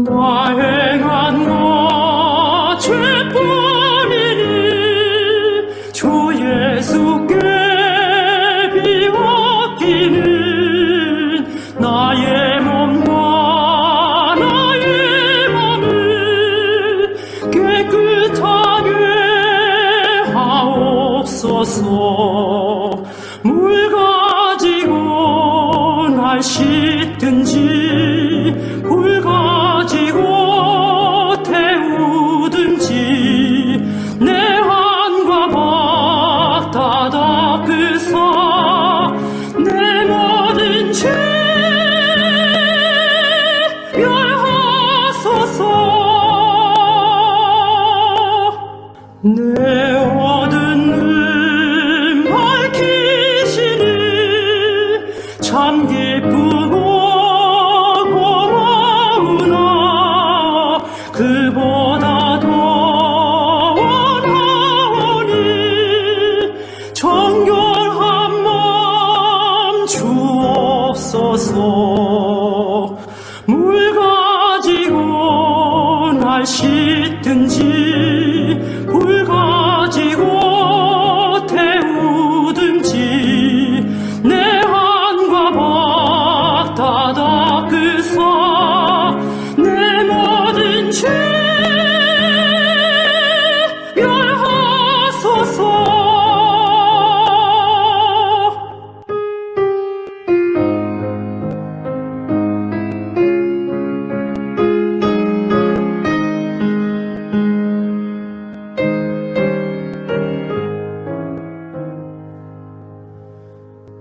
나 행한 것 죄뿐이니 주 예수께 비옵기는 나의 몸과 나의 맘을 깨끗하게 하옵소서. 물 가지고 날 씻든지 불 가지고 태우든지 내 한과 박 다 닦으사 내 모든 죄 멸하소서. 내 얻은 은 밝히시니 참 기쁘고 고마우나 그보다 더 원하오니 정결한 마음 주옵소서. 물 가지고 날 씻든지 불 가지고 태우든지 내 한과 박 다 닦으사 내 모든 죄 멸하소서.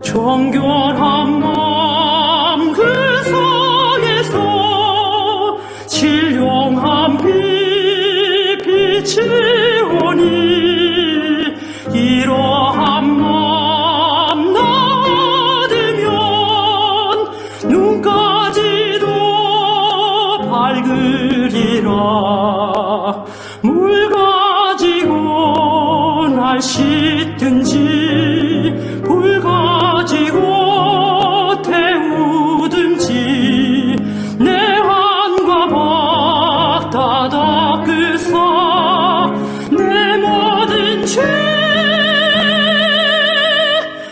정결한 마음 그 속에서 진령한 빛이 오니 이러한 마음 나 얻으면 눈까지도 밝으리라. 물 가지고 날 씻든지 불 가지고 태우든지 내 한과 박 다 닦으사 내 모든 죄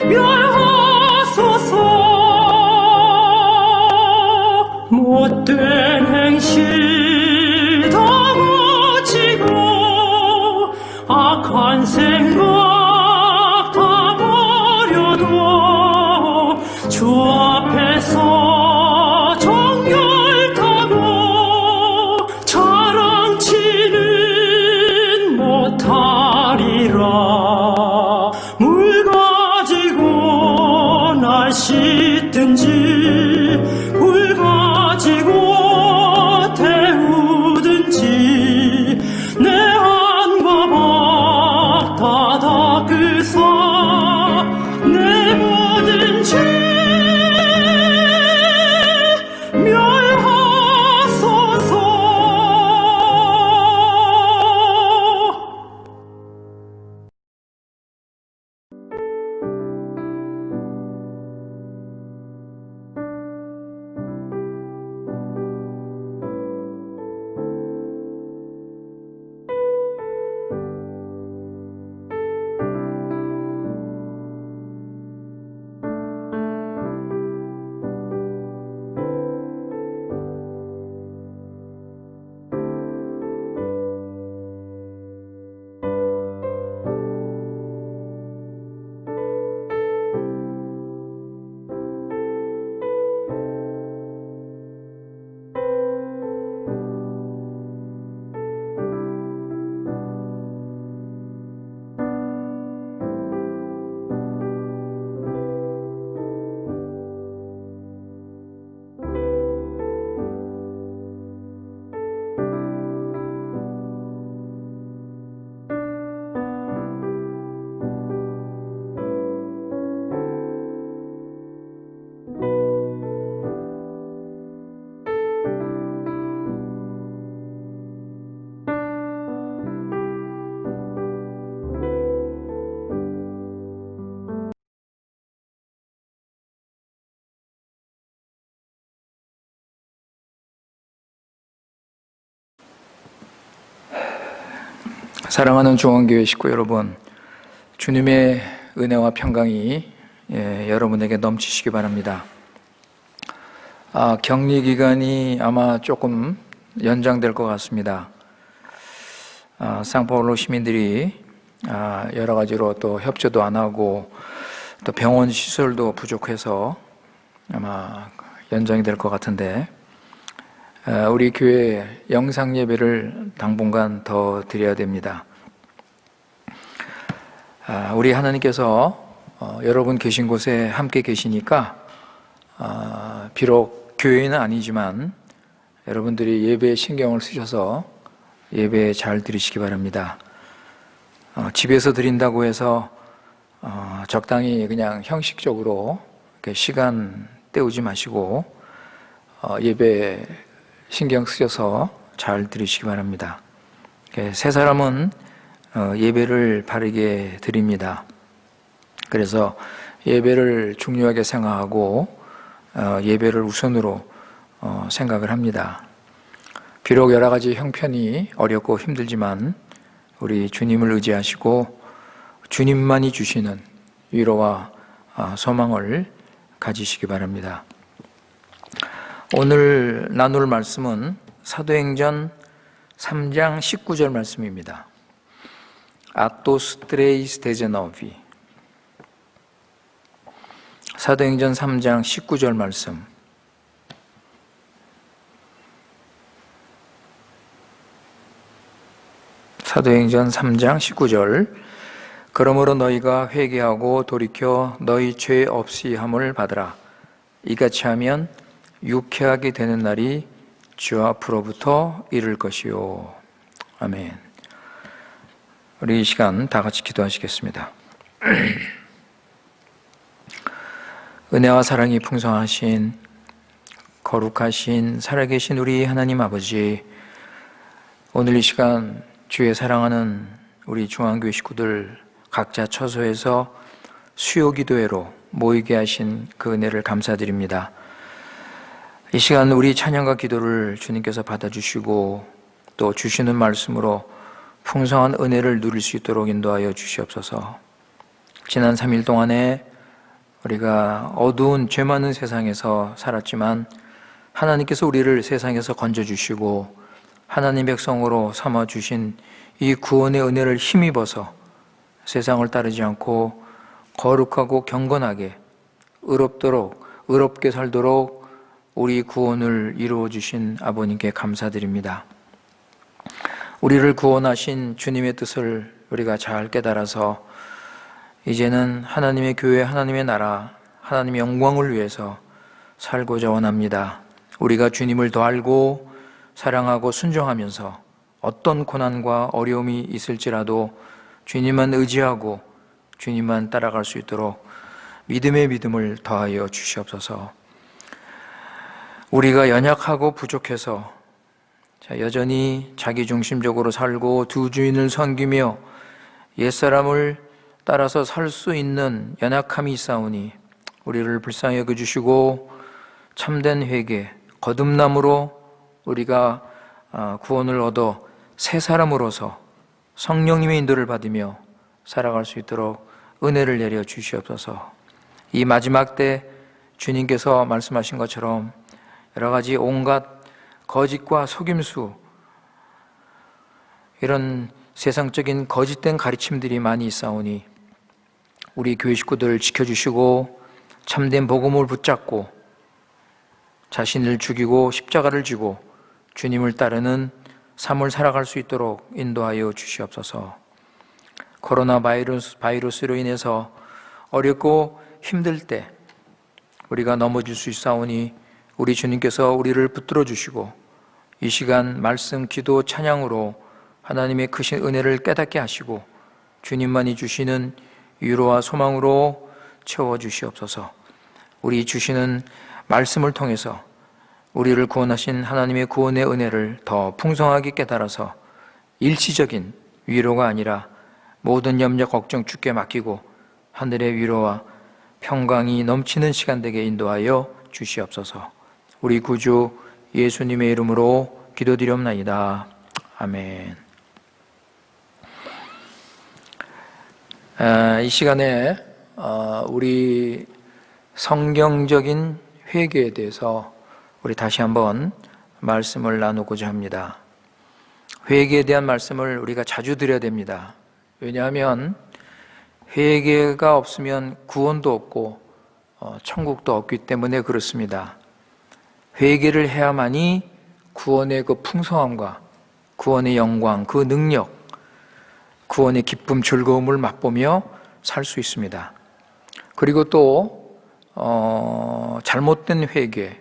멸하소서. 못된 행실 다 고치고 악한 생각 다 버려도 주 앞에서 정결타고 자랑치는 못하리라. 물 가지고 날 씻든지 불 가지고 태우든지 내 한과 박 사랑하는 중앙교회 식구 여러분, 주님의 은혜와 평강이 여러분에게 넘치시기 바랍니다. 격리 기간이 아마 조금 연장될 것 같습니다. 상파울로 시민들이 여러 가지로 또 협조도 안 하고 또 병원 시설도 부족해서 아마 연장이 될 것 같은데, 우리 교회 영상 예배를 당분간 더 드려야 됩니다. 우리 하나님께서 여러분 계신 곳에 함께 계시니까 비록 교회는 아니지만 여러분들이 예배에 신경을 쓰셔서 예배 잘 드리시기 바랍니다. 집에서 드린다고 해서 적당히 그냥 형식적으로 이렇게 시간 때우지 마시고 예배 신경 쓰셔서 잘 드리시기 바랍니다. 세 사람은 예배를 바르게 드립니다. 그래서 예배를 중요하게 생각하고 예배를 우선으로 생각을 합니다. 비록 여러 가지 형편이 어렵고 힘들지만 우리 주님을 의지하시고 주님만이 주시는 위로와 소망을 가지시기 바랍니다. 오늘 나눌 말씀은 사도행전 3장 19절 말씀입니다. 아토스 트레이스 데제노비. 사도행전 3장 19절 말씀. 사도행전 3장 19절. 그러므로 너희가 회개하고 돌이켜 너희 죄 없이 함을 받으라. 이같이 하면 유쾌하게 되는 날이 주 앞으로부터 이를 것이요. 아멘. 우리 이 시간 다 같이 기도하시겠습니다. 은혜와 사랑이 풍성하신 거룩하신 살아계신 우리 하나님 아버지, 오늘 이 시간 주의 사랑하는 우리 중앙교회 식구들 각자 처소에서 수요 기도회로 모이게 하신 그 은혜를 감사드립니다. 이 시간 우리 찬양과 기도를 주님께서 받아주시고 또 주시는 말씀으로 풍성한 은혜를 누릴 수 있도록 인도하여 주시옵소서. 지난 3일 동안에 우리가 어두운 죄 많은 세상에서 살았지만 하나님께서 우리를 세상에서 건져주시고 하나님 백성으로 삼아주신 이 구원의 은혜를 힘입어서 세상을 따르지 않고 거룩하고 경건하게 의롭게 살도록 우리 구원을 이루어 주신 아버님께 감사드립니다. 우리를 구원하신 주님의 뜻을 우리가 잘 깨달아서 이제는 하나님의 교회, 하나님의 나라, 하나님의 영광을 위해서 살고자 원합니다. 우리가 주님을 더 알고 사랑하고 순종하면서 어떤 고난과 어려움이 있을지라도 주님만 의지하고 주님만 따라갈 수 있도록 믿음의 믿음을 더하여 주시옵소서. 우리가 연약하고 부족해서 여전히 자기중심적으로 살고 두 주인을 섬기며 옛사람을 따라서 살 수 있는 연약함이 있사오니 우리를 불쌍히 여겨주시고 참된 회개, 거듭남으로 우리가 구원을 얻어 새 사람으로서 성령님의 인도를 받으며 살아갈 수 있도록 은혜를 내려 주시옵소서. 이 마지막 때 주님께서 말씀하신 것처럼 여러 가지 온갖 거짓과 속임수, 이런 세상적인 거짓된 가르침들이 많이 있사오니 우리 교회 식구들 지켜주시고 참된 복음을 붙잡고 자신을 죽이고 십자가를 지고 주님을 따르는 삶을 살아갈 수 있도록 인도하여 주시옵소서. 코로나 바이러스로 인해서 어렵고 힘들 때 우리가 넘어질 수 있사오니 우리 주님께서 우리를 붙들어 주시고 이 시간 말씀, 기도, 찬양으로 하나님의 크신 은혜를 깨닫게 하시고 주님만이 주시는 위로와 소망으로 채워주시옵소서. 우리 주시는 말씀을 통해서 우리를 구원하신 하나님의 구원의 은혜를 더 풍성하게 깨달아서 일시적인 위로가 아니라 모든 염려, 걱정 주께 맡기고 하늘의 위로와 평강이 넘치는 시간 되게 인도하여 주시옵소서. 우리 구주 예수님의 이름으로 기도드리옵나이다. 아멘. 이 시간에 우리 성경적인 회개에 대해서 우리 다시 한번 말씀을 나누고자 합니다. 회개에 대한 말씀을 우리가 자주 드려야 됩니다. 왜냐하면 회개가 없으면 구원도 없고 천국도 없기 때문에 그렇습니다. 회개를 해야만이 구원의 그 풍성함과 구원의 영광, 그 능력, 구원의 기쁨, 즐거움을 맛보며 살 수 있습니다. 그리고 또 잘못된 회개,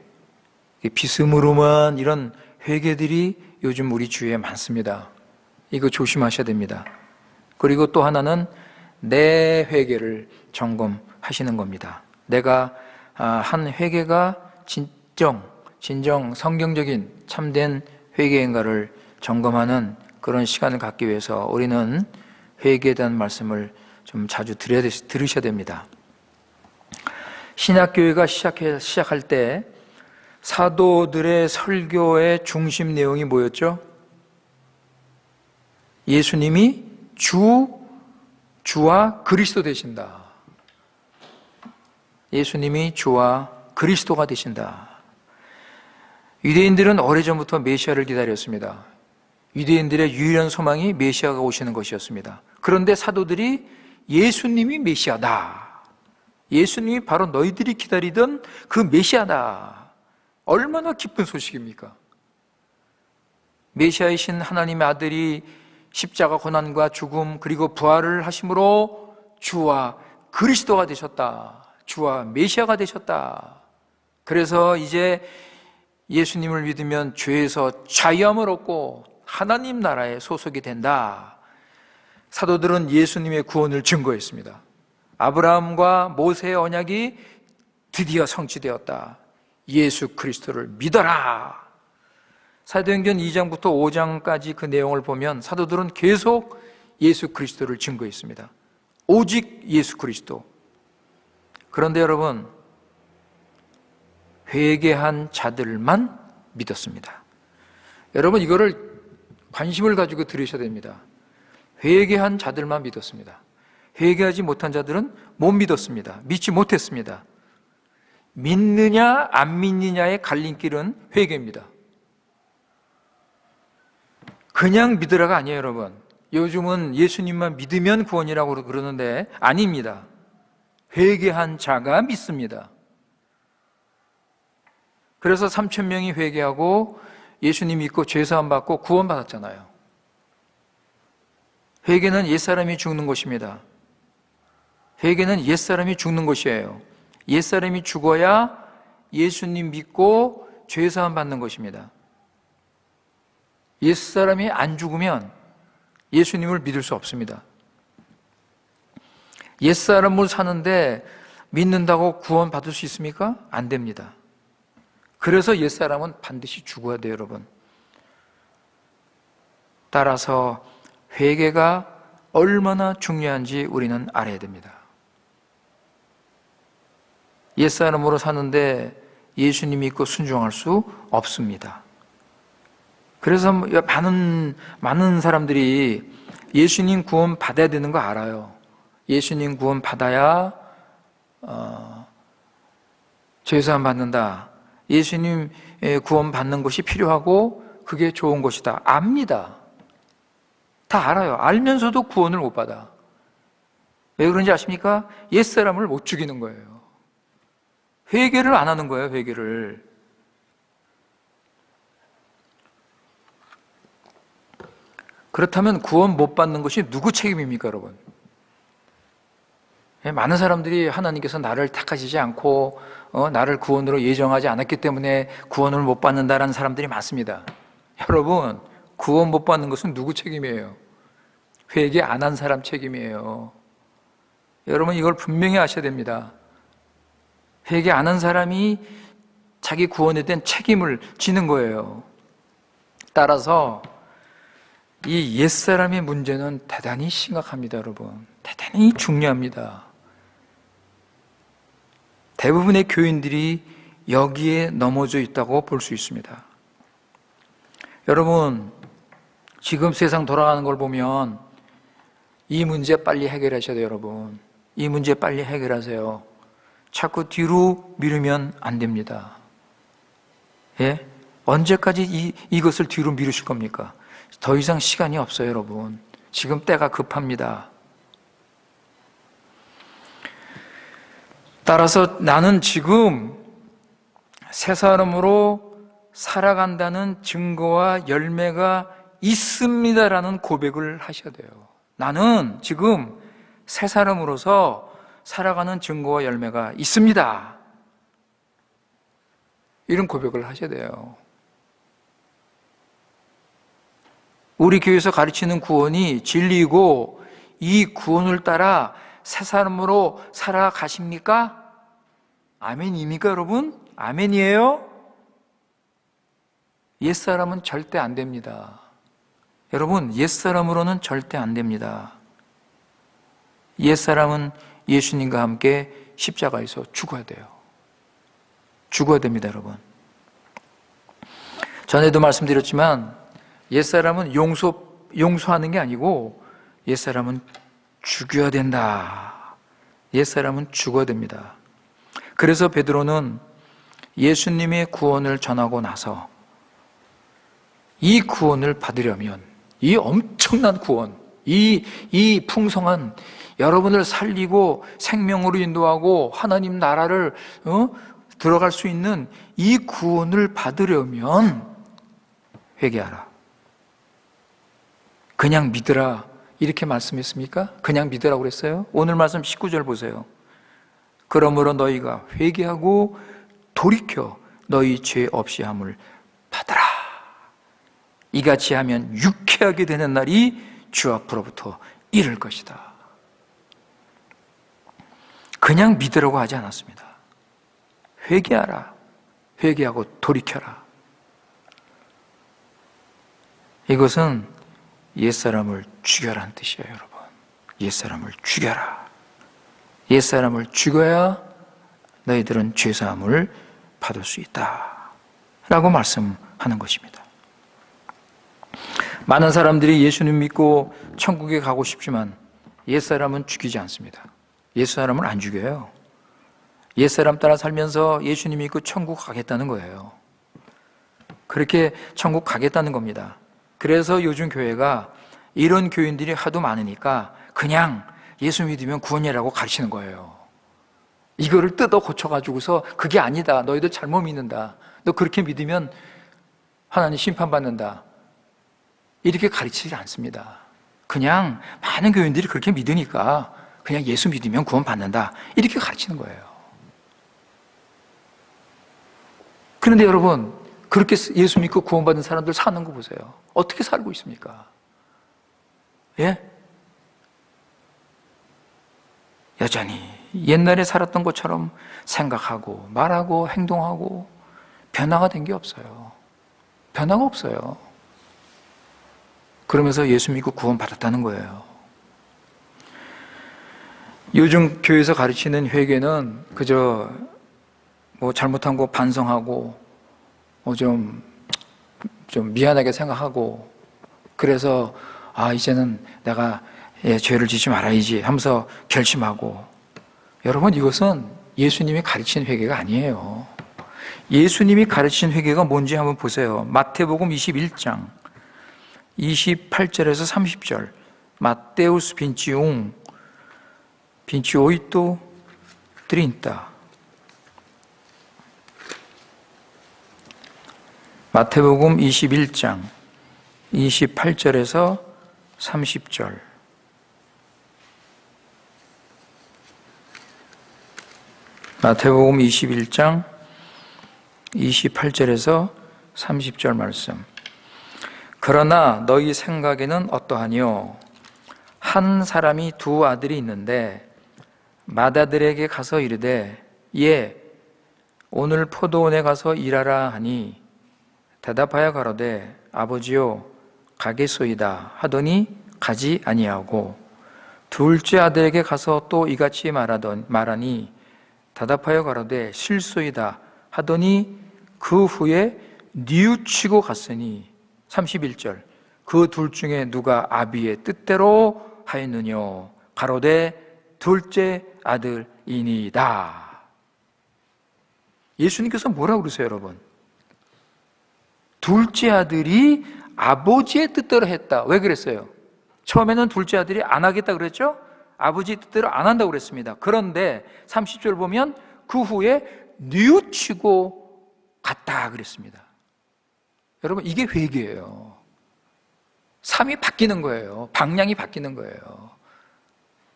비스무름한 이런 회개들이 요즘 우리 주위에 많습니다. 이거 조심하셔야 됩니다. 그리고 또 하나는 내 회개를 점검하시는 겁니다. 내가 한 회개가 진정 성경적인 참된 회개인가를 점검하는 그런 시간을 갖기 위해서 우리는 회개에 대한 말씀을 좀 자주 들으셔야 됩니다. 신약교회가 시작할 때 사도들의 설교의 중심 내용이 뭐였죠? 예수님이 주와 그리스도 되신다. 예수님이 주와 그리스도가 되신다. 유대인들은 오래전부터 메시아를 기다렸습니다. 유대인들의 유일한 소망이 메시아가 오시는 것이었습니다. 그런데 사도들이 예수님이 메시아다. 예수님이 바로 너희들이 기다리던 그 메시아다. 얼마나 기쁜 소식입니까? 메시아이신 하나님의 아들이 십자가 고난과 죽음 그리고 부활을 하심으로 주와 그리스도가 되셨다. 주와 메시아가 되셨다. 그래서 이제 예수님을 믿으면 죄에서 자유함을 얻고 하나님 나라에 소속이 된다. 사도들은 예수님의 구원을 증거했습니다. 아브라함과 모세의 언약이 드디어 성취되었다. 예수 그리스도를 믿어라. 사도행전 2장부터 5장까지 그 내용을 보면 사도들은 계속 예수 그리스도를 증거했습니다. 오직 예수 그리스도. 그런데 여러분, 회개한 자들만 믿었습니다. 여러분, 이거를 관심을 가지고 들으셔야 됩니다. 회개한 자들만 믿었습니다. 회개하지 못한 자들은 못 믿었습니다. 믿지 못했습니다. 믿느냐 안 믿느냐의 갈림길은 회개입니다. 그냥 믿으라가 아니에요, 여러분. 요즘은 예수님만 믿으면 구원이라고 그러는데 아닙니다. 회개한 자가 믿습니다. 그래서 3,000명이 회개하고 예수님 믿고 죄사함 받고 구원받았잖아요. 회개는 옛사람이 죽는 것입니다. 회개는 옛사람이 죽는 것이에요. 옛사람이 죽어야 예수님 믿고 죄사함 받는 것입니다. 옛사람이 안 죽으면 예수님을 믿을 수 없습니다. 옛사람을 사는데 믿는다고 구원 받을 수 있습니까? 안 됩니다. 그래서 옛사람은 반드시 죽어야 돼요, 여러분. 따라서 회개가 얼마나 중요한지 우리는 알아야 됩니다. 옛사람으로 사는데 예수님 믿고 순종할 수 없습니다. 그래서 많은 사람들이 예수님 구원 받아야 되는 거 알아요. 예수님 구원 받아야 죄사함 받는다. 예수님 구원 받는 것이 필요하고 그게 좋은 것이다. 압니다. 다 알아요. 알면서도 구원을 못 받아. 왜 그런지 아십니까? 옛사람을 못 죽이는 거예요. 회개를 안 하는 거예요, 회개를. 그렇다면 구원 못 받는 것이 누구 책임입니까, 여러분? 많은 사람들이 하나님께서 나를 택하시지 않고 나를 구원으로 예정하지 않았기 때문에 구원을 못 받는다라는 사람들이 많습니다. 여러분, 구원 못 받는 것은 누구 책임이에요? 회개 안 한 사람 책임이에요. 여러분, 이걸 분명히 아셔야 됩니다. 회개 안 한 사람이 자기 구원에 대한 책임을 지는 거예요. 따라서 이 옛사람의 문제는 대단히 심각합니다, 여러분. 대단히 중요합니다. 대부분의 교인들이 여기에 넘어져 있다고 볼 수 있습니다. 여러분, 지금 세상 돌아가는 걸 보면 이 문제 빨리 해결하셔야 돼요, 여러분. 이 문제 빨리 해결하세요. 자꾸 뒤로 미루면 안 됩니다. 예? 언제까지 이것을 뒤로 미루실 겁니까? 더 이상 시간이 없어요, 여러분. 지금 때가 급합니다. 따라서 나는 지금 새 사람으로 살아간다는 증거와 열매가 있습니다라는 고백을 하셔야 돼요. 나는 지금 새 사람으로서 살아가는 증거와 열매가 있습니다. 이런 고백을 하셔야 돼요. 우리 교회에서 가르치는 구원이 진리이고 이 구원을 따라 새 사람으로 살아가십니까? 아멘입니까, 여러분? 아멘이에요? 옛사람은 절대 안 됩니다. 여러분, 옛사람으로는 절대 안 됩니다. 옛사람은 예수님과 함께 십자가에서 죽어야 돼요. 죽어야 됩니다, 여러분. 전에도 말씀드렸지만 옛사람은 용서하는 게 아니고 옛사람은 죽여야 된다. 옛사람은 죽어야 됩니다. 그래서 베드로는 예수님의 구원을 전하고 나서 이 구원을 받으려면 이 엄청난 구원, 이 풍성한 여러분을 살리고 생명으로 인도하고 하나님 나라를 들어갈 수 있는 이 구원을 받으려면 회개하라. 그냥 믿으라 이렇게 말씀했습니까? 그냥 믿으라고 그랬어요? 오늘 말씀 19절 보세요. 그러므로 너희가 회개하고 돌이켜 너희 죄 없이 함을 받으라. 이같이 하면 유쾌하게 되는 날이 주 앞으로부터 이를 것이다. 그냥 믿으라고 하지 않았습니다. 회개하라. 회개하고 돌이켜라. 이것은 옛사람을 죽여라는 뜻이에요, 여러분. 옛사람을 죽여라. 옛사람을 죽여야 너희들은 죄사함을 받을 수 있다 라고 말씀하는 것입니다. 많은 사람들이 예수님 믿고 천국에 가고 싶지만 옛사람은 죽이지 않습니다. 옛사람은 안 죽여요. 옛사람 따라 살면서 예수님 믿고 천국 가겠다는 거예요. 그렇게 천국 가겠다는 겁니다. 그래서 요즘 교회가 이런 교인들이 하도 많으니까 그냥 예수 믿으면 구원이라고 가르치는 거예요. 이거를 뜯어 고쳐가지고서 그게 아니다. 너희들 잘못 믿는다. 너 그렇게 믿으면 하나님 심판받는다. 이렇게 가르치지 않습니다. 그냥 많은 교인들이 그렇게 믿으니까 그냥 예수 믿으면 구원받는다. 이렇게 가르치는 거예요. 그런데 여러분, 그렇게 예수 믿고 구원받은 사람들 사는 거 보세요. 어떻게 살고 있습니까? 예? 여전히 옛날에 살았던 것처럼 생각하고 말하고 행동하고 변화가 된 게 없어요. 변화가 없어요. 그러면서 예수 믿고 구원받았다는 거예요. 요즘 교회에서 가르치는 회개는 그저 뭐 잘못한 거 반성하고 좀 미안하게 생각하고 그래서 이제는 내가 죄를 짓지 말아야지 하면서 결심하고, 여러분 이것은 예수님이 가르친 회개가 아니에요. 예수님이 가르친 회개가 뭔지 한번 보세요. 마태복음 21장 28절에서 30절. 마테우스 빈치오이토 트린타. 마태복음 21장 28절에서 30절. 마태복음 21장 28절에서 30절 말씀. 그러나 너희 생각에는 어떠하니요? 한 사람이 두 아들이 있는데 맏아들에게 가서 이르되 오늘 포도원에 가서 일하라 하니 대답하여 가로되 아버지요 가겠소이다 하더니 가지 아니하고, 둘째 아들에게 가서 또 이같이 말하니 대답하여 가로되 실소이다 하더니 그 후에 뉘우치고 갔으니, 31절, 그 둘 중에 누가 아비의 뜻대로 하였느뇨 가로되 둘째 아들이니이다. 예수님께서 뭐라고 그러세요, 여러분? 둘째 아들이 아버지의 뜻대로 했다. 왜 그랬어요? 처음에는 둘째 아들이 안 하겠다 그랬죠? 아버지 뜻대로 안 한다고 그랬습니다. 그런데 30절 보면 그 후에 뉘우치고 갔다 그랬습니다. 여러분, 이게 회개예요. 삶이 바뀌는 거예요. 방향이 바뀌는 거예요.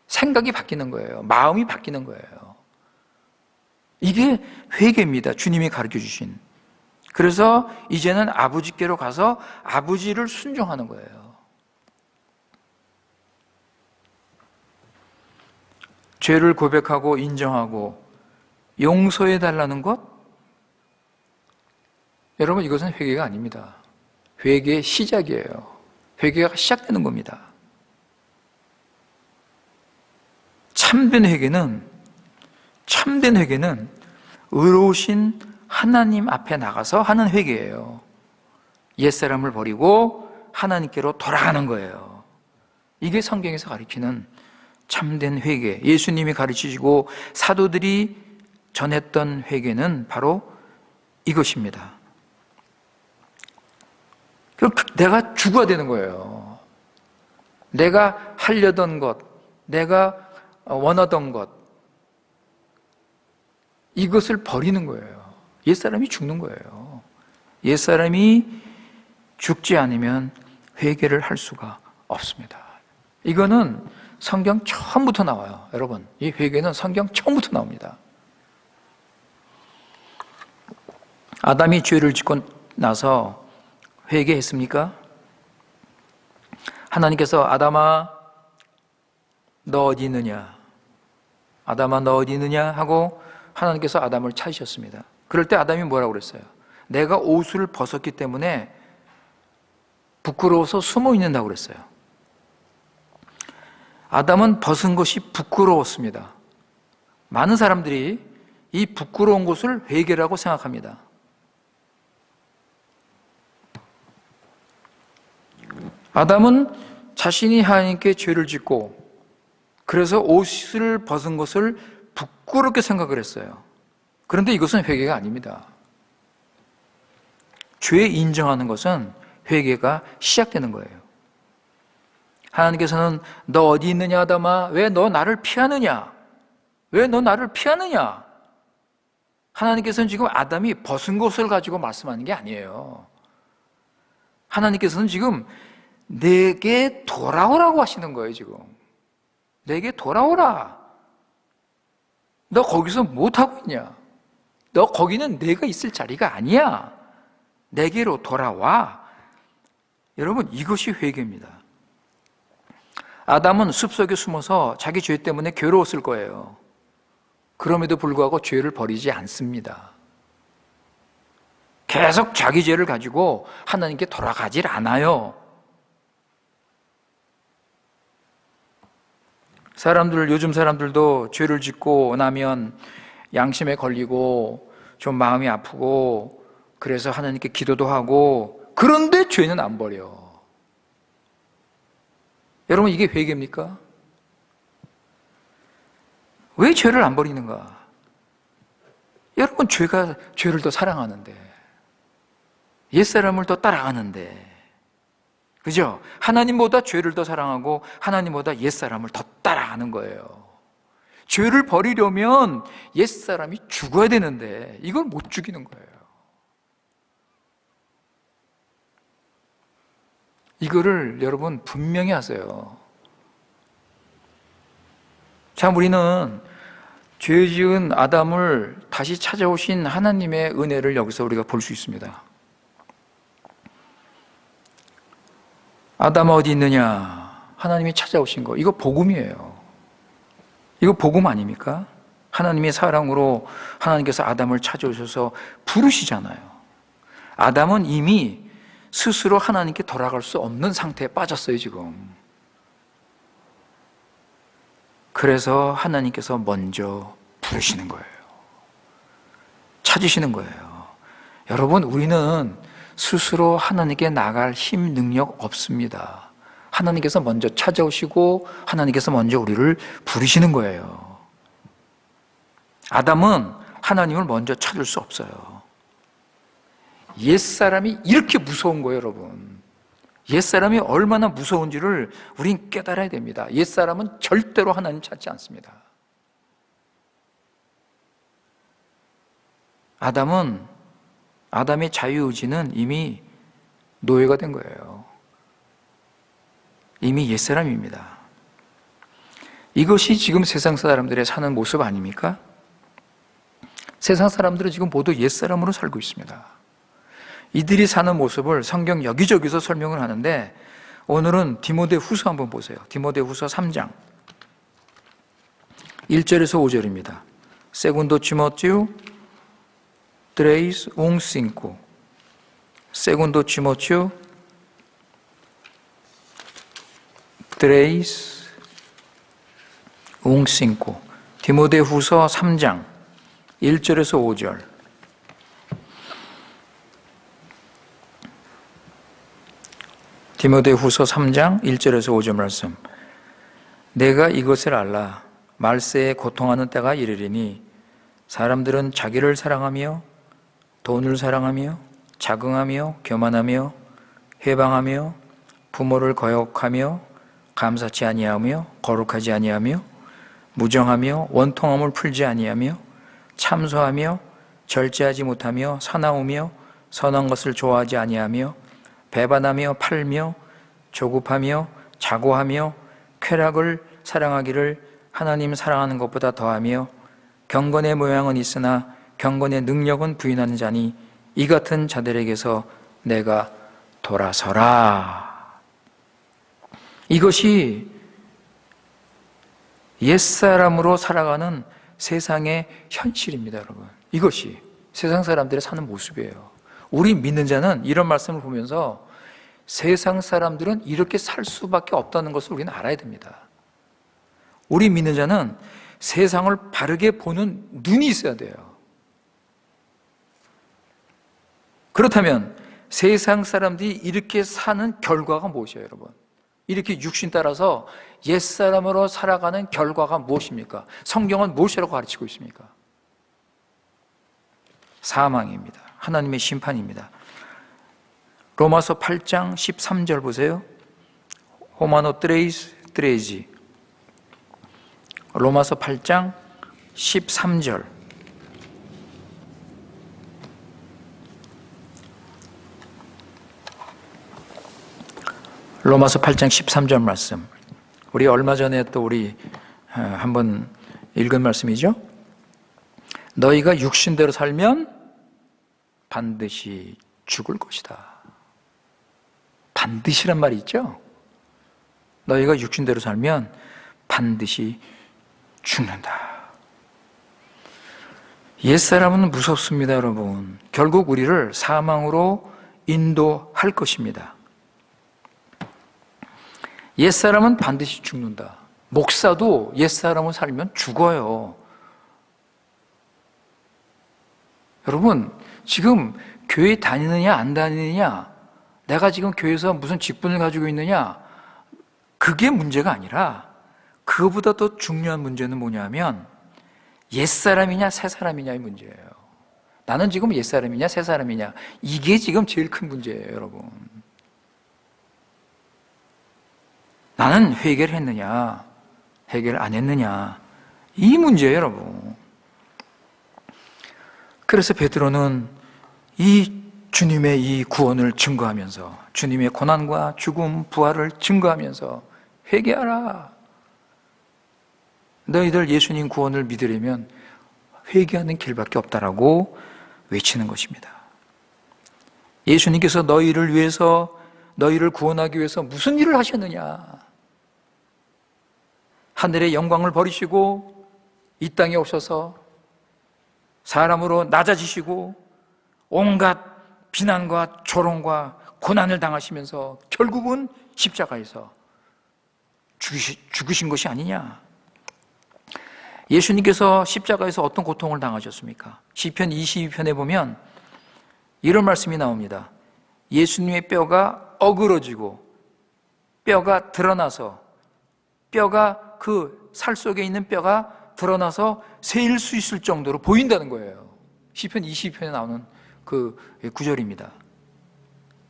생각이 바뀌는 거예요. 마음이 바뀌는 거예요. 이게 회개입니다. 주님이 가르쳐 주신. 그래서 이제는 아버지께로 가서 아버지를 순종하는 거예요. 죄를 고백하고 인정하고 용서해 달라는 것? 여러분, 이것은 회개가 아닙니다. 회개의 시작이에요. 회개가 시작되는 겁니다. 참된 회개는 의로우신 하나님 앞에 나가서 하는 회개예요. 옛사람을 버리고 하나님께로 돌아가는 거예요. 이게 성경에서 가르치는 참된 회개. 예수님이 가르치시고 사도들이 전했던 회개는 바로 이것입니다. 내가 죽어야 되는 거예요. 내가 하려던 것, 내가 원하던 것, 이것을 버리는 거예요. 옛사람이 죽는 거예요. 옛사람이 죽지 않으면 회개를 할 수가 없습니다. 이거는 성경 처음부터 나와요. 여러분, 이 회개는 성경 처음부터 나옵니다. 아담이 죄를 짓고 나서 회개했습니까? 하나님께서 아담아 너 어디 있느냐? 아담아 너 어디 있느냐? 하고 하나님께서 아담을 찾으셨습니다. 그럴 때 아담이 뭐라고 그랬어요? 내가 옷을 벗었기 때문에 부끄러워서 숨어 있는다고 그랬어요. 아담은 벗은 것이 부끄러웠습니다. 많은 사람들이 이 부끄러운 것을 회개라고 생각합니다. 아담은 자신이 하나님께 죄를 짓고 그래서 옷을 벗은 것을 부끄럽게 생각을 했어요. 그런데 이것은 회개가 아닙니다. 죄 인정하는 것은 회개가 시작되는 거예요. 하나님께서는 너 어디 있느냐 아담아? 왜 너 나를 피하느냐? 왜 너 나를 피하느냐? 하나님께서는 지금 아담이 벗은 것을 가지고 말씀하는 게 아니에요. 하나님께서는 지금 내게 돌아오라고 하시는 거예요. 지금 내게 돌아오라. 너 거기서 못하고 있냐? 너 거기는 내가 있을 자리가 아니야. 내게로 돌아와. 여러분, 이것이 회개입니다. 아담은 숲속에 숨어서 자기 죄 때문에 괴로웠을 거예요. 그럼에도 불구하고 죄를 버리지 않습니다. 계속 자기 죄를 가지고 하나님께 돌아가질 않아요. 요즘 사람들도 죄를 짓고 나면 양심에 걸리고 좀 마음이 아프고 그래서 하나님께 기도도 하고 그런데 죄는 안 버려. 여러분, 이게 회개입니까? 왜 죄를 안 버리는가? 여러분, 죄를 더 사랑하는데, 옛사람을 더 따라가는데, 그죠? 하나님보다 죄를 더 사랑하고 하나님보다 옛사람을 더 따라가는 거예요. 죄를 버리려면 옛사람이 죽어야 되는데 이걸 못 죽이는 거예요. 이거를 여러분 분명히 하세요. 참, 우리는 죄 지은 아담을 다시 찾아오신 하나님의 은혜를 여기서 우리가 볼 수 있습니다. 아담아 어디 있느냐? 하나님이 찾아오신 거. 이거 복음이에요. 이거 복음 아닙니까? 하나님의 사랑으로 하나님께서 아담을 찾아오셔서 부르시잖아요. 아담은 이미 스스로 하나님께 돌아갈 수 없는 상태에 빠졌어요, 지금. 그래서 하나님께서 먼저 부르시는 거예요. 찾으시는 거예요. 여러분, 우리는 스스로 하나님께 나갈 힘, 능력 없습니다. 하나님께서 먼저 찾아오시고 하나님께서 먼저 우리를 부르시는 거예요. 아담은 하나님을 먼저 찾을 수 없어요. 옛사람이 이렇게 무서운 거예요, 여러분. 옛사람이 얼마나 무서운지를 우린 깨달아야 됩니다. 옛사람은 절대로 하나님 찾지 않습니다. 아담의 자유의지는 이미 노예가 된 거예요. 이미 옛사람입니다. 이것이 지금 세상 사람들의 사는 모습 아닙니까? 세상 사람들은 지금 모두 옛사람으로 살고 있습니다. 이들이 사는 모습을 성경 여기저기서 설명을 하는데 오늘은 디모데후서 한번 보세요. 디모데후서 3장 1절에서 5절입니다. Segundo Timoteo 3, 5. Segundo Timoteo 3, 5. 디모데후서 3장 1절에서 5절. 디모데후서 3장 1절에서 5절 말씀. 내가 이것을 알라. 말세에 고통하는 때가 이르리니 사람들은 자기를 사랑하며 돈을 사랑하며 자긍하며 교만하며 회방하며 부모를 거역하며 감사치 아니하며 거룩하지 아니하며 무정하며 원통함을 풀지 아니하며 참소하며 절제하지 못하며 사나우며 선한 것을 좋아하지 아니하며 배반하며 팔며 조급하며 자고하며 쾌락을 사랑하기를 하나님 사랑하는 것보다 더하며 경건의 모양은 있으나 경건의 능력은 부인하는 자니 이 같은 자들에게서 내가 돌아서라. 이것이 옛사람으로 살아가는 세상의 현실입니다, 여러분. 이것이 세상 사람들의 사는 모습이에요. 우리 믿는 자는 이런 말씀을 보면서 세상 사람들은 이렇게 살 수밖에 없다는 것을 우리는 알아야 됩니다. 우리 믿는 자는 세상을 바르게 보는 눈이 있어야 돼요. 그렇다면 세상 사람들이 이렇게 사는 결과가 무엇이에요, 여러분? 이렇게 육신 따라서 옛사람으로 살아가는 결과가 무엇입니까? 성경은 무엇이라고 가르치고 있습니까? 사망입니다. 하나님의 심판입니다. 로마서 8장 13절 보세요. 호마노 트레이스 트레지. 로마서 8장 13절. 로마서 8장 13절 말씀. 우리 얼마 전에 또 우리 한번 읽은 말씀이죠. 너희가 육신대로 살면 반드시 죽을 것이다. 반드시란 말이 있죠. 너희가 육신대로 살면 반드시 죽는다. 옛사람은 무섭습니다, 여러분. 결국 우리를 사망으로 인도할 것입니다. 옛사람은 반드시 죽는다. 목사도 옛사람을 살면 죽어요. 여러분, 지금 교회 다니느냐 안 다니느냐, 내가 지금 교회에서 무슨 직분을 가지고 있느냐, 그게 문제가 아니라 그거보다 더 중요한 문제는 뭐냐면 옛사람이냐 새사람이냐의 문제예요. 나는 지금 옛사람이냐 새사람이냐, 이게 지금 제일 큰 문제예요, 여러분. 나는 회개했느냐 해결 안 했느냐, 이 문제예요, 여러분. 그래서 베드로는 이 주님의 이 구원을 증거하면서, 주님의 고난과 죽음, 부활을 증거하면서 회개하라. 너희들 예수님 구원을 믿으려면 회개하는 길밖에 없다라고 외치는 것입니다. 예수님께서 너희를 위해서, 너희를 구원하기 위해서 무슨 일을 하셨느냐? 하늘의 영광을 버리시고 이 땅에 오셔서 사람으로 낮아지시고 온갖 비난과 조롱과 고난을 당하시면서 결국은 십자가에서 죽으신 것이 아니냐. 예수님께서 십자가에서 어떤 고통을 당하셨습니까? 시편 22편에 보면 이런 말씀이 나옵니다. 예수님의 뼈가 어그러지고 뼈가 드러나서, 뼈가 그 살 속에 있는 뼈가 드러나서 세일 수 있을 정도로 보인다는 거예요. 시편 22편에 나오는 그 구절입니다.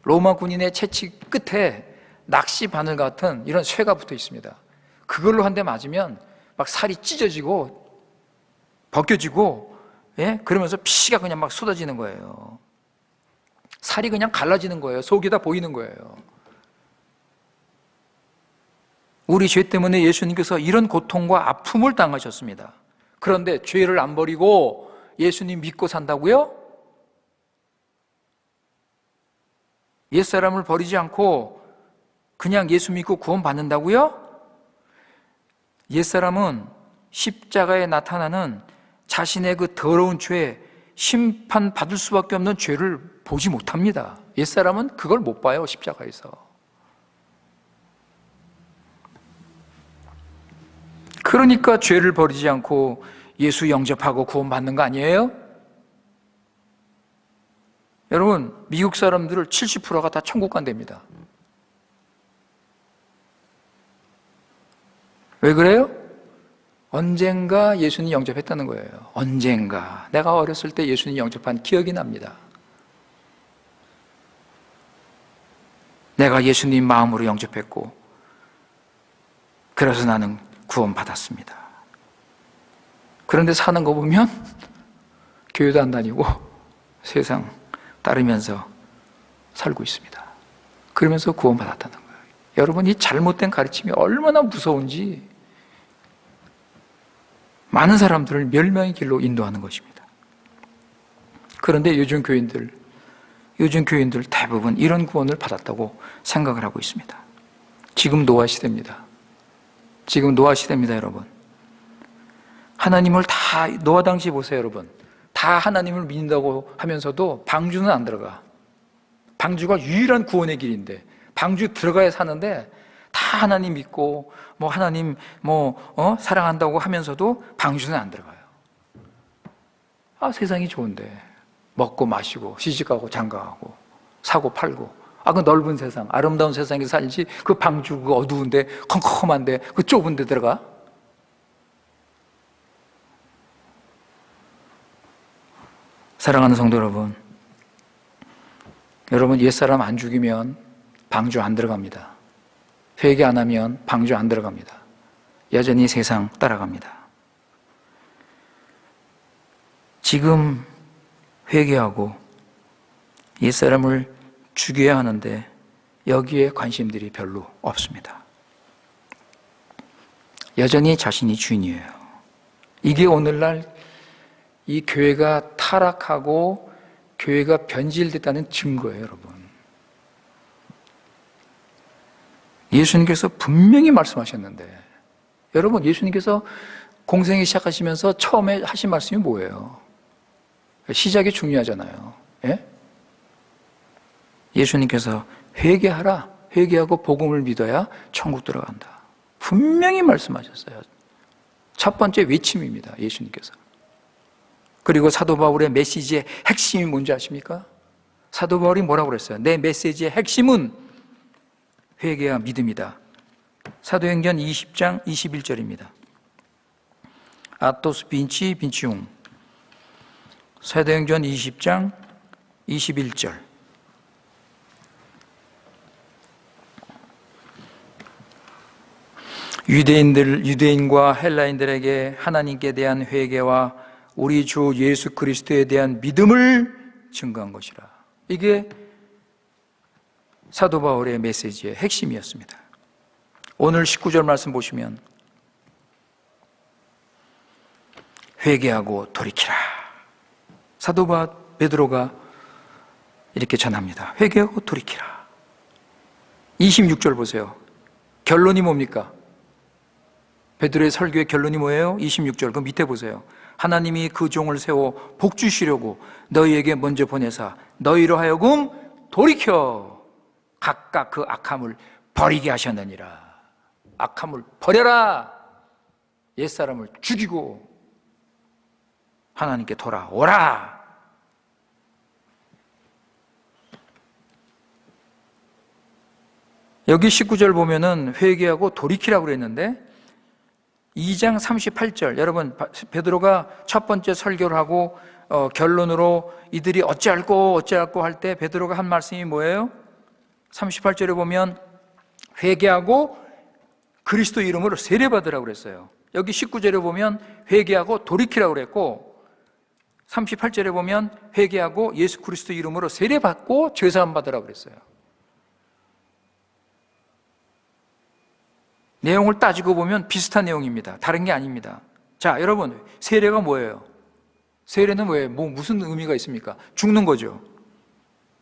로마 군인의 채찍 끝에 낚시 바늘 같은 이런 쇠가 붙어 있습니다. 그걸로 한 대 맞으면 막 살이 찢어지고 벗겨지고, 그러면서 피가 그냥 막 쏟아지는 거예요. 살이 그냥 갈라지는 거예요. 속이 다 보이는 거예요. 우리 죄 때문에 예수님께서 이런 고통과 아픔을 당하셨습니다. 그런데 죄를 안 버리고 예수님 믿고 산다고요? 옛사람을 버리지 않고 그냥 예수 믿고 구원받는다고요? 옛사람은 십자가에 나타나는 자신의 그 더러운 죄, 심판받을 수밖에 없는 죄를 보지 못합니다. 옛사람은 그걸 못 봐요, 십자가에서. 그러니까 죄를 버리지 않고 예수 영접하고 구원받는 거 아니에요? 여러분, 미국 사람들 70%가 다 천국 간답니다. 왜 그래요? 언젠가 예수님 영접했다는 거예요. 언젠가. 내가 어렸을 때 예수님 영접한 기억이 납니다. 내가 예수님 마음으로 영접했고, 그래서 나는 구원받았습니다. 그런데 사는 거 보면 교회도 안 다니고 세상 따르면서 살고 있습니다. 그러면서 구원받았다는 거예요. 여러분, 이 잘못된 가르침이 얼마나 무서운지 많은 사람들을 멸망의 길로 인도하는 것입니다. 그런데 요즘 교인들 대부분 이런 구원을 받았다고 생각을 하고 있습니다. 지금 노아 시대입니다. 여러분. 하나님을 다, 노아 당시 보세요, 여러분. 다 하나님을 믿는다고 하면서도 방주는 안 들어가. 방주가 유일한 구원의 길인데, 방주 들어가야 사는데, 다 하나님 믿고, 하나님, 사랑한다고 하면서도 방주는 안 들어가요. 세상이 좋은데. 먹고 마시고, 시집가고, 장가가고, 사고 팔고. 그 넓은 세상, 아름다운 세상에 살지, 그 방주, 그 어두운데, 컴컴한데, 그 좁은 데 들어가? 사랑하는 성도 여러분, 옛사람 안 죽이면 방주 안 들어갑니다. 회개 안 하면 방주 안 들어갑니다. 여전히 세상 따라갑니다. 지금 회개하고 옛사람을 죽여야 하는데 여기에 관심들이 별로 없습니다. 여전히 자신이 주인이에요. 이게 오늘날 이 교회가 타락하고 교회가 변질됐다는 증거예요, 여러분. 예수님께서 분명히 말씀하셨는데, 여러분, 예수님께서 공생애 시작하시면서 처음에 하신 말씀이 뭐예요? 시작이 중요하잖아요. 예수님께서 회개하라. 회개하고 복음을 믿어야 천국 들어간다. 분명히 말씀하셨어요. 첫 번째 외침입니다, 예수님께서. 그리고 사도 바울의 메시지의 핵심이 뭔지 아십니까? 사도 바울이 뭐라고 그랬어요? 내 메시지의 핵심은 회개와 믿음이다. 사도행전 20장 21절입니다. 아토스 빈치 빈치웅. 사도행전 20장 21절. 유대인과 헬라인들에게 하나님께 대한 회개와 우리 주 예수 그리스도에 대한 믿음을 증거한 것이라. 이게 사도 바울의 메시지의 핵심이었습니다. 오늘 19절 말씀 보시면 회개하고 돌이키라. 사도 베드로가 이렇게 전합니다. 회개하고 돌이키라. 26절 보세요. 결론이 뭡니까? 베드로의 설교의 결론이 뭐예요? 26절 그 밑에 보세요. 하나님이 그 종을 세워 복 주시려고 너희에게 먼저 보내사 너희로 하여금 돌이켜 각각 그 악함을 버리게 하셨느니라. 악함을 버려라. 옛사람을 죽이고 하나님께 돌아오라. 여기 19절 보면은 회개하고 돌이키라고 그랬는데 2장 38절, 여러분 베드로가 첫 번째 설교를 하고 결론으로 이들이 어찌할꼬 할 때 베드로가 한 말씀이 뭐예요? 38절에 보면 회개하고 그리스도 이름으로 세례받으라고 그랬어요. 여기 19절에 보면 회개하고 돌이키라고 그랬고 38절에 보면 회개하고 예수 그리스도 이름으로 세례받고 죄사함 받으라고 그랬어요. 내용을 따지고 보면 비슷한 내용입니다. 다른 게 아닙니다. 자, 여러분, 세례가 뭐예요? 세례는 왜, 무슨 의미가 있습니까? 죽는 거죠.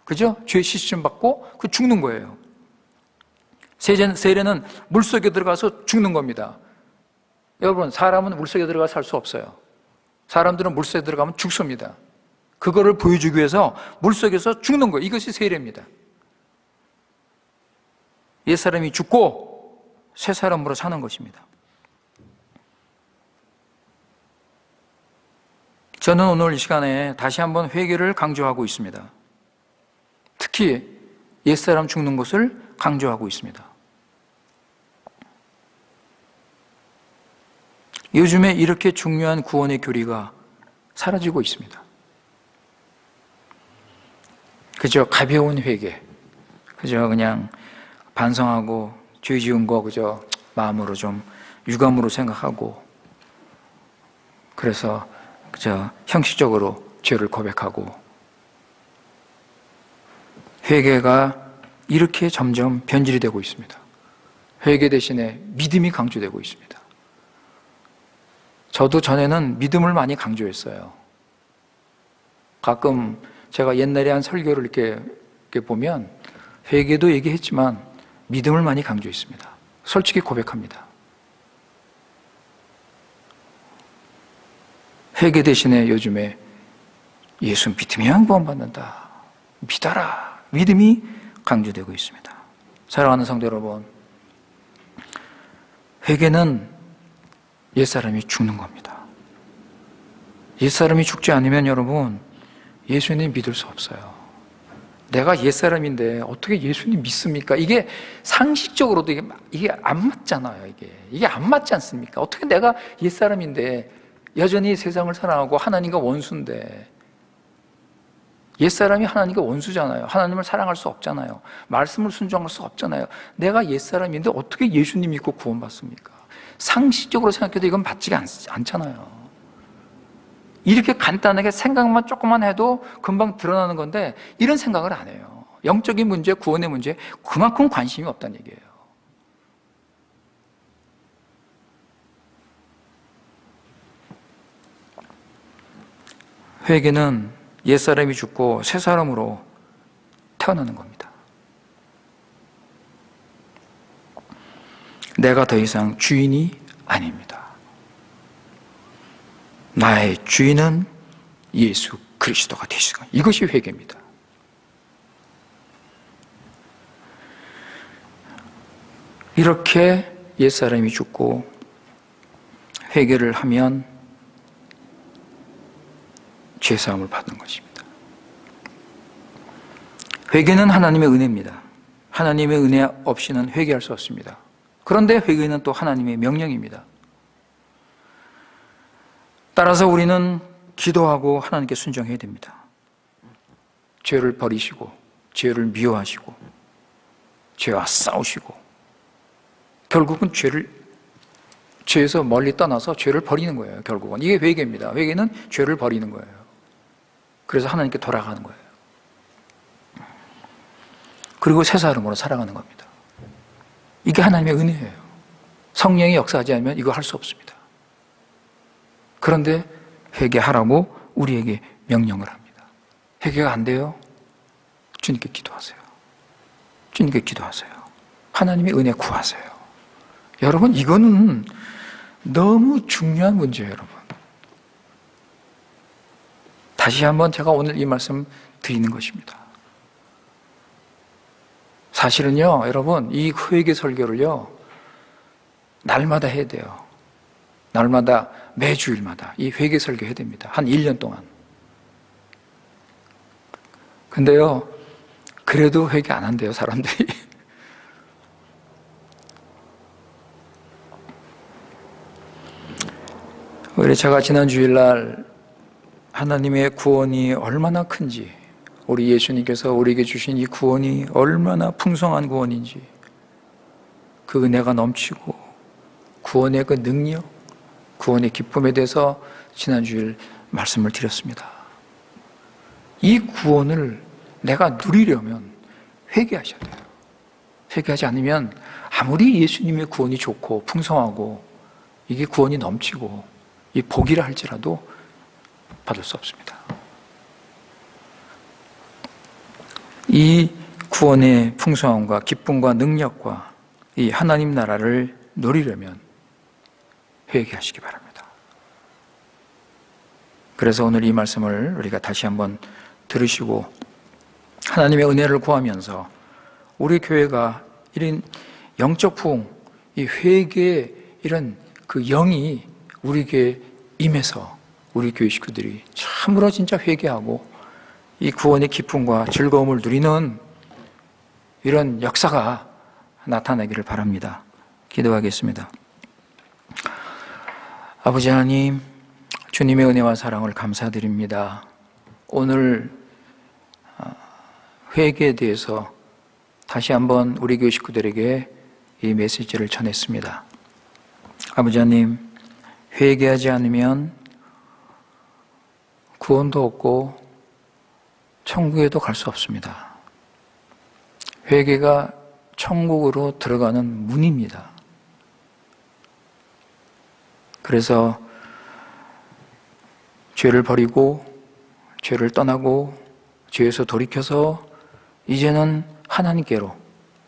그죠? 죄 씻음 받고 그 죽는 거예요. 세례는 물속에 들어가서 죽는 겁니다. 여러분, 사람은 물속에 들어가서 살 수 없어요. 사람들은 물속에 들어가면 죽습니다. 그거를 보여주기 위해서 물속에서 죽는 거예요. 이것이 세례입니다. 옛사람이 죽고 새 사람으로 사는 것입니다. 저는 오늘 이 시간에 다시 한번 회개를 강조하고 있습니다. 특히 옛사람 죽는 것을 강조하고 있습니다. 요즘에 이렇게 중요한 구원의 교리가 사라지고 있습니다. 그저 가벼운 회개, 그저 그냥 반성하고 죄 지은 거 그저 마음으로 좀 유감으로 생각하고 그래서 그저 형식적으로 죄를 고백하고 회개가 이렇게 점점 변질이 되고 있습니다. 회개 대신에 믿음이 강조되고 있습니다. 저도 전에는 믿음을 많이 강조했어요. 가끔 제가 옛날에 한 설교를 이렇게 보면 회개도 얘기했지만 믿음을 많이 강조했습니다. 솔직히 고백합니다. 회개 대신에 요즘에 예수 믿으면 구원받는다. 믿어라. 믿음이 강조되고 있습니다. 사랑하는 성도 여러분, 회개는 옛사람이 죽는 겁니다. 옛사람이 죽지 않으면 여러분, 예수님 믿을 수 없어요. 내가 옛사람인데 어떻게 예수님 믿습니까? 이게 상식적으로도 이게 안 맞잖아요. 이게 안 맞지 않습니까? 어떻게 내가 옛사람인데 여전히 세상을 사랑하고 하나님과 원수인데 옛사람이 하나님과 원수잖아요. 하나님을 사랑할 수 없잖아요. 말씀을 순종할 수 없잖아요. 내가 옛사람인데 어떻게 예수님 믿고 구원받습니까? 상식적으로 생각해도 이건 맞지가 않잖아요. 이렇게 간단하게 생각만 조금만 해도 금방 드러나는 건데 이런 생각을 안 해요. 영적인 문제, 구원의 문제 그만큼 관심이 없다는 얘기예요. 회개는 옛사람이 죽고 새 사람으로 태어나는 겁니다. 내가 더 이상 주인이 아닙니다. 나의 주인은 예수 그리스도가 되시고 이것이 회개입니다. 이렇게 옛사람이 죽고 회개를 하면 죄사함을 받는 것입니다. 회개는 하나님의 은혜입니다. 하나님의 은혜 없이는 회개할 수 없습니다. 그런데 회개는 또 하나님의 명령입니다. 따라서 우리는 기도하고 하나님께 순종해야 됩니다. 죄를 버리시고 죄를 미워하시고 죄와 싸우시고 결국은 죄에서 멀리 떠나서 죄를 버리는 거예요. 결국은 이게 회개입니다. 회개는 죄를 버리는 거예요. 그래서 하나님께 돌아가는 거예요. 그리고 새 사람으로 살아가는 겁니다. 이게 하나님의 은혜예요. 성령이 역사하지 않으면 이거 할 수 없습니다. 그런데 회개하라고 우리에게 명령을 합니다. 회개가 안 돼요? 주님께 기도하세요. 주님께 기도하세요. 하나님의 은혜 구하세요. 여러분, 이거는 너무 중요한 문제예요, 여러분. 다시 한번 제가 오늘 이 말씀 드리는 것입니다. 사실은요, 여러분, 이 회개 설교를요, 날마다 해야 돼요. 날마다, 매주일마다 이 회개 설교 해야 됩니다. 한 1년 동안. 근데요, 그래도 회개 안 한대요, 사람들이. 그래 제가 지난 주일날 하나님의 구원이 얼마나 큰지, 우리 예수님께서 우리에게 주신 이 구원이 얼마나 풍성한 구원인지, 그 은혜가 넘치고 구원의 그 능력, 구원의 기쁨에 대해서 지난 주일 말씀을 드렸습니다. 이 구원을 내가 누리려면 회개하셔야 돼요. 회개하지 않으면 아무리 예수님의 구원이 좋고 풍성하고 이게 구원이 넘치고 이 복이라 할지라도 받을 수 없습니다. 이 구원의 풍성함과 기쁨과 능력과 이 하나님 나라를 누리려면 회개하시기 바랍니다. 그래서 오늘 이 말씀을 우리가 다시 한번 들으시고 하나님의 은혜를 구하면서 우리 교회가 이런 영적 부흥, 이 회개의 이런 그 영이 우리 교회에 임해서 우리 교회 식구들이 참으로 진짜 회개하고 이 구원의 기쁨과 즐거움을 누리는 이런 역사가 나타나기를 바랍니다. 기도하겠습니다. 아버지 하나님, 주님의 은혜와 사랑을 감사드립니다. 오늘 회개에 대해서 다시 한번 우리 교회 식구들에게 이 메시지를 전했습니다. 아버지 하나님, 회개하지 않으면 구원도 없고 천국에도 갈 수 없습니다. 회개가 천국으로 들어가는 문입니다. 그래서 죄를 버리고 죄를 떠나고 죄에서 돌이켜서 이제는 하나님께로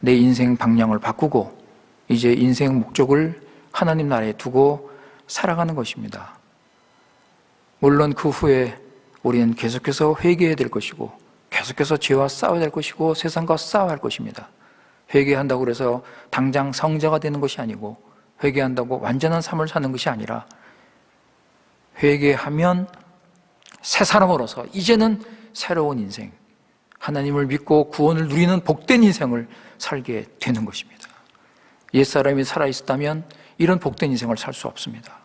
내 인생 방향을 바꾸고 이제 인생 목적을 하나님 나라에 두고 살아가는 것입니다. 물론 그 후에 우리는 계속해서 회개해야 될 것이고 계속해서 죄와 싸워야 될 것이고 세상과 싸워야 할 것입니다. 회개한다고 해서 당장 성자가 되는 것이 아니고 회개한다고 완전한 삶을 사는 것이 아니라 회개하면 새 사람으로서 이제는 새로운 인생, 하나님을 믿고 구원을 누리는 복된 인생을 살게 되는 것입니다. 옛사람이 살아있었다면 이런 복된 인생을 살 수 없습니다.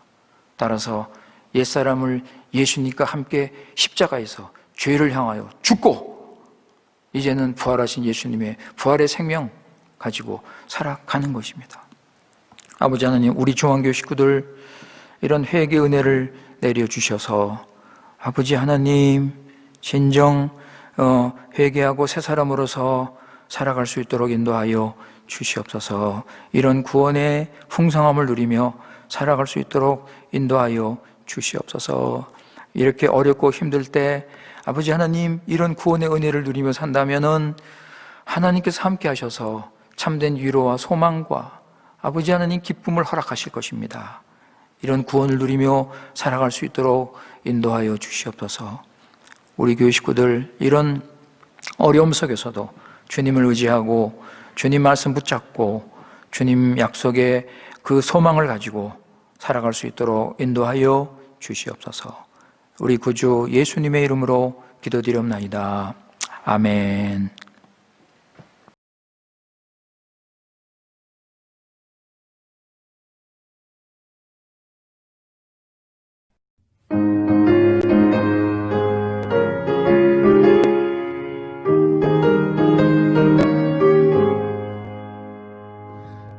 따라서 옛사람을 예수님과 함께 십자가에서 죄를 향하여 죽고 이제는 부활하신 예수님의 부활의 생명 가지고 살아가는 것입니다. 아버지 하나님, 우리 중앙교회 식구들 이런 회개 은혜를 내려주셔서 아버지 하나님 진정 회개하고 새 사람으로서 살아갈 수 있도록 인도하여 주시옵소서. 이런 구원의 풍성함을 누리며 살아갈 수 있도록 인도하여 주시옵소서. 이렇게 어렵고 힘들 때 아버지 하나님 이런 구원의 은혜를 누리며 산다면은 하나님께서 함께 하셔서 참된 위로와 소망과 아버지 하나님 기쁨을 허락하실 것입니다. 이런 구원을 누리며 살아갈 수 있도록 인도하여 주시옵소서. 우리 교회 식구들 이런 어려움 속에서도 주님을 의지하고 주님 말씀 붙잡고 주님 약속의 그 소망을 가지고 살아갈 수 있도록 인도하여 주시옵소서. 우리 구주 예수님의 이름으로 기도드리옵나이다. 아멘.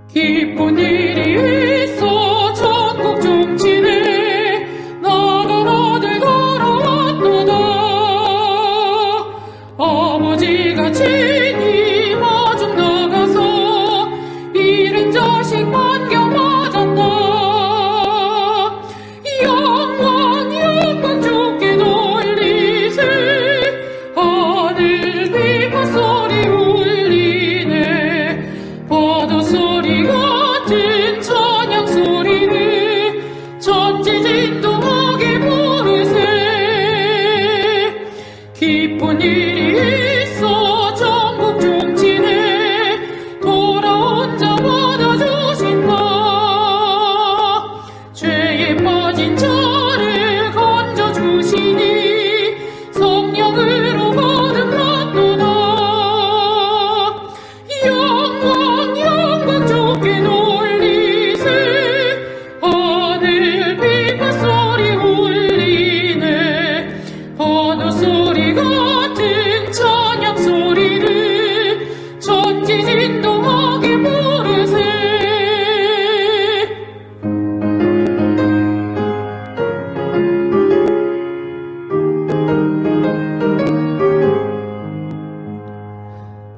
기쁜 일이 있어 천국 중진에 나가 아들 걸어왔도다. 아버지가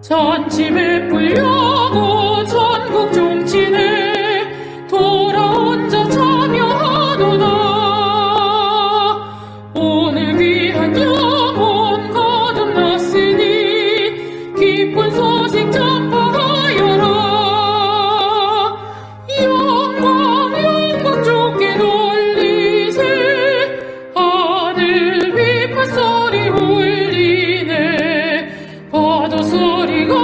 잔치에 불려고 전국 종친에 돌아온 자 참여하도다. 오늘 귀한 영혼 거듭났으니 기쁜 소식 전파하여라. 영광 주께 돌리세. 하늘 위 판소리 울리네. 파도 소리가